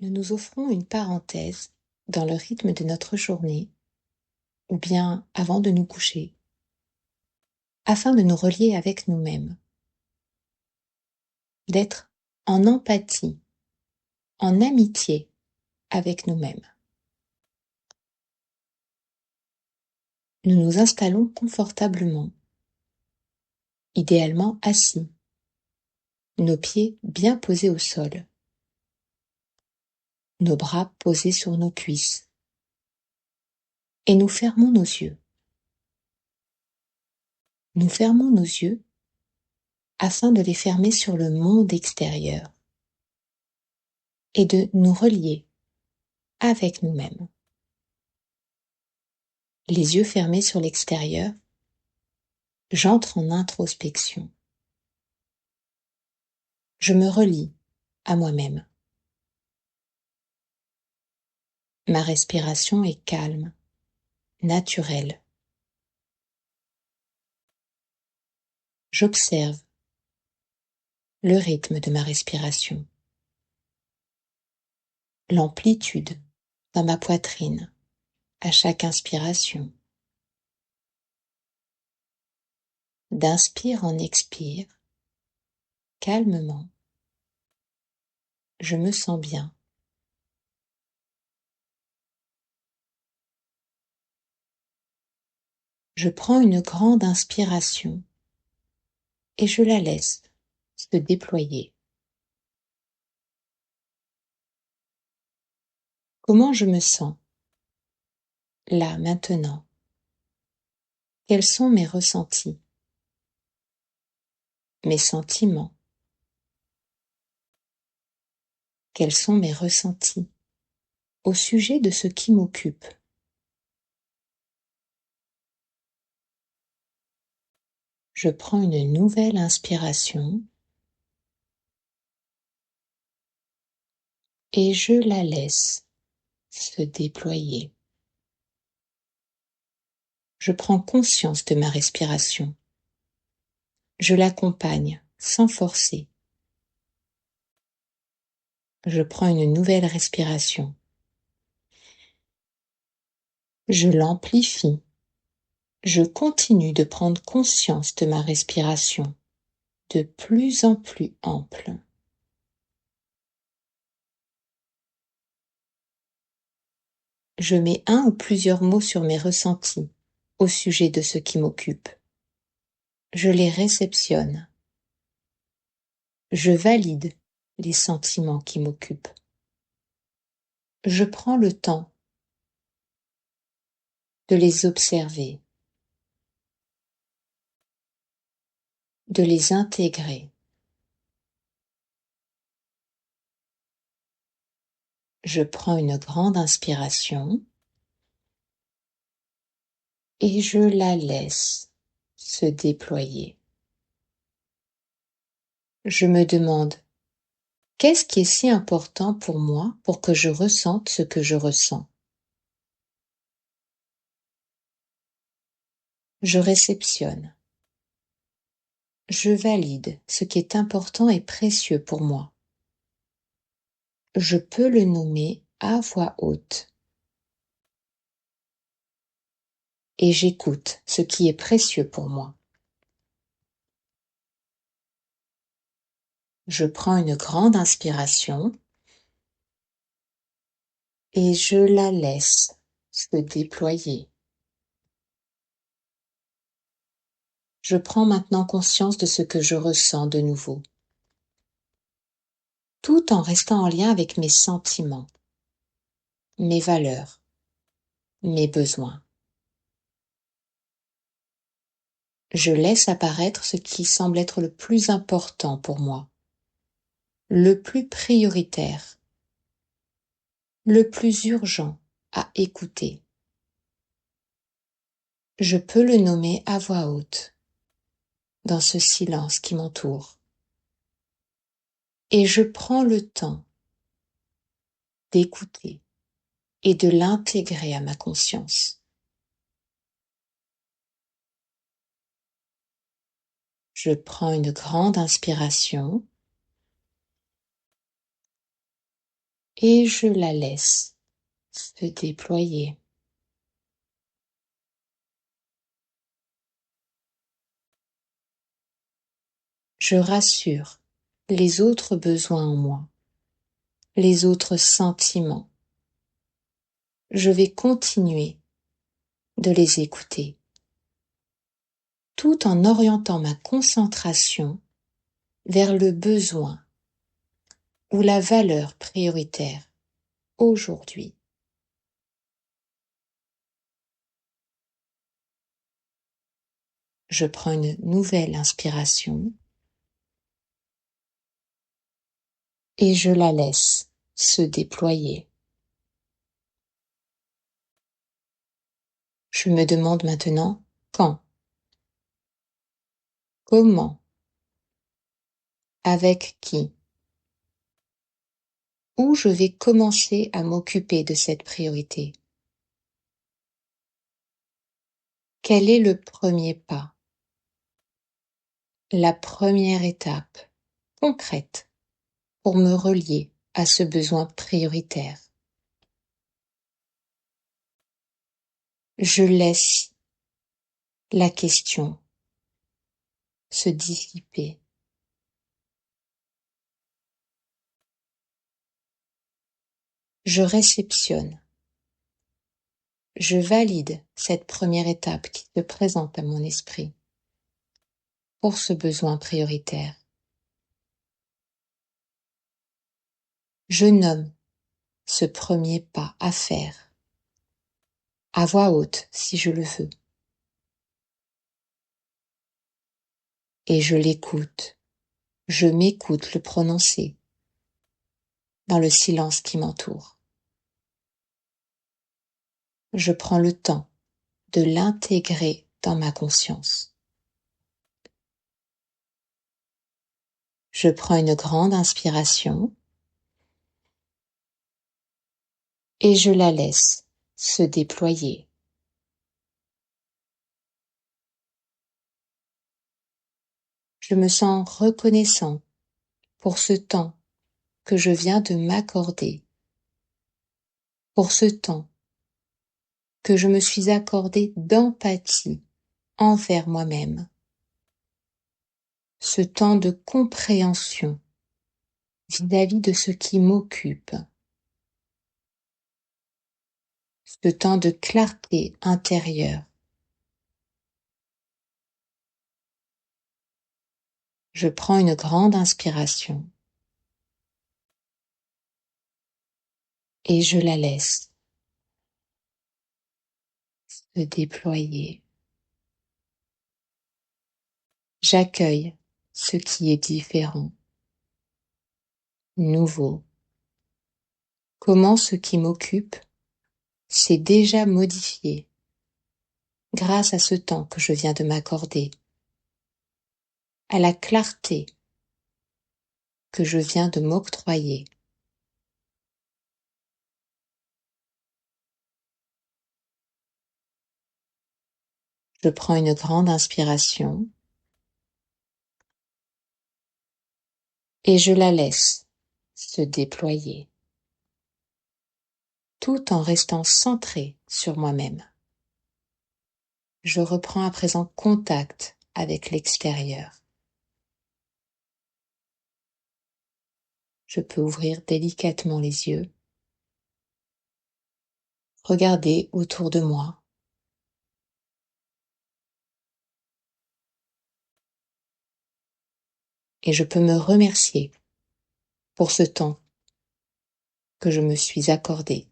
Nous nous offrons une parenthèse dans le rythme de notre journée, ou bien avant de nous coucher, afin de nous relier avec nous-mêmes, d'être en empathie, en amitié avec nous-mêmes. Nous nous installons confortablement, idéalement assis, nos pieds bien posés au sol, nos bras posés sur nos cuisses, et nous fermons nos yeux. Nous fermons nos yeux afin de les fermer sur le monde extérieur et de nous relier avec nous-mêmes. Les yeux fermés sur l'extérieur, j'entre en introspection. Je me relie à moi-même. Ma respiration est calme, naturelle. J'observe le rythme de ma respiration, l'amplitude dans ma poitrine à chaque inspiration. D'inspire en expire, calmement, je me sens bien. Je prends une grande inspiration et je la laisse se déployer. Comment je me sens là, maintenant? Quels sont mes ressentis, mes sentiments? Quels sont mes ressentis au sujet de ce qui m'occupe? Je prends une nouvelle inspiration et je la laisse se déployer. Je prends conscience de ma respiration. Je l'accompagne sans forcer. Je prends une nouvelle respiration. Je l'amplifie. Je continue de prendre conscience de ma respiration de plus en plus ample. Je mets un ou plusieurs mots sur mes ressentis au sujet de ce qui m'occupe. Je les réceptionne. Je valide les sentiments qui m'occupent. Je prends le temps de les observer, de les intégrer. Je prends une grande inspiration et je la laisse se déployer. Je me demande, qu'est-ce qui est si important pour moi pour que je ressente ce que je ressens? Je réceptionne. Je valide ce qui est important et précieux pour moi. Je peux le nommer à voix haute. Et j'écoute ce qui est précieux pour moi. Je prends une grande inspiration et je la laisse se déployer. Je prends maintenant conscience de ce que je ressens de nouveau, tout en restant en lien avec mes sentiments, mes valeurs, mes besoins. Je laisse apparaître ce qui semble être le plus important pour moi, le plus prioritaire, le plus urgent à écouter. Je peux le nommer à voix haute, dans ce silence qui m'entoure. Et je prends le temps d'écouter et de l'intégrer à ma conscience. Je prends une grande inspiration et je la laisse se déployer. Je rassure les autres besoins en moi, les autres sentiments. Je vais continuer de les écouter, tout en orientant ma concentration vers le besoin ou la valeur prioritaire aujourd'hui. Je prends une nouvelle inspiration et je la laisse se déployer. Je me demande maintenant quand, comment, avec qui, où je vais commencer à m'occuper de cette priorité. Quel est le premier pas? La première étape concrète pour me relier à ce besoin prioritaire. Je laisse la question se dissiper. Je réceptionne. Je valide cette première étape qui se présente à mon esprit pour ce besoin prioritaire. Je nomme ce premier pas à faire, à voix haute si je le veux. Et je l'écoute, je m'écoute le prononcer dans le silence qui m'entoure. Je prends le temps de l'intégrer dans ma conscience. Je prends une grande inspiration et je la laisse se déployer. Je me sens reconnaissant pour ce temps que je viens de m'accorder, pour ce temps que je me suis accordé d'empathie envers moi-même, ce temps de compréhension vis-à-vis de ce qui m'occupe, ce temps de clarté intérieure. Je prends une grande inspiration et je la laisse se déployer. J'accueille ce qui est différent, nouveau. Comment ce qui m'occupe s'est déjà modifié grâce à ce temps que je viens de m'accorder, à la clarté que je viens de m'octroyer. Je prends une grande inspiration et je la laisse se déployer, tout en restant centré sur moi-même. Je reprends à présent contact avec l'extérieur. Je peux ouvrir délicatement les yeux, regarder autour de moi. Et je peux me remercier pour ce temps que je me suis accordé.